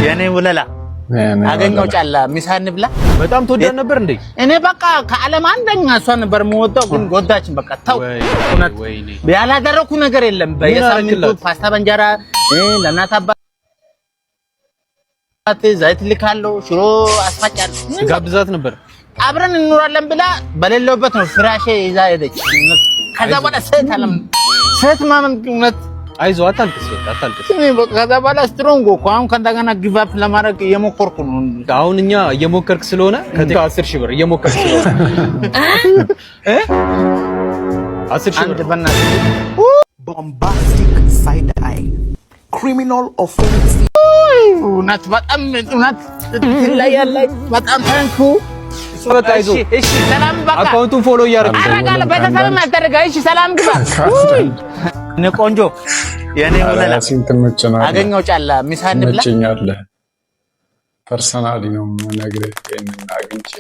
የኔ ወለላ አገኘው ጫላ ሚሳን ብላ በጣም ተወዳጅ ነበር እንዴ? እኔ በቃ ከዓለም አንደኛ እሷ ነበር የምወጣው ግን ጎዳችን በቃ ተው ወይኔ ያላደረኩ ነገር የለም በየሳምንቱ ፓስታ በእንጀራ ለእናት አባት ዘይት ልካለው ሽሮ አስፋጫለሁ ጋብዛት ነበር አብረን እንኖራለን ብላ በሌለውበት ነው ፍራሼ ይዛ ሄደች ከዛ በኋላ ሴት ማመን እውነት አይዞህ አታልቅስ እኔ በቃ ከዛ በኋላ ስትሮንግ እኮ አሁን ከእንደገና ጊቭ አፕ ለማድረግ እየሞከርኩ ነው አሁን እኛ እየሞከርክ ስለሆነ ከ10 ሺህ ብር እየሞከርክ ስለሆነ 10 ሺህ ብር bombastic side eye criminal offense እውነት በጣም እውነት ላይ ያለ በጣም ታንኩ እሺ ሰላም በቃ አካውንቱን ፎሎ እያደረግህ አረጋለ በተሰበ ማስተረጋ እሺ ሰላም ግባ እኔ ቆንጆ የኔ ወለላ አገኘው ጫላ ሚሳን ብላ መቸኛለህ ፐርሰናሊ ነው ነገሬ አግኝቼ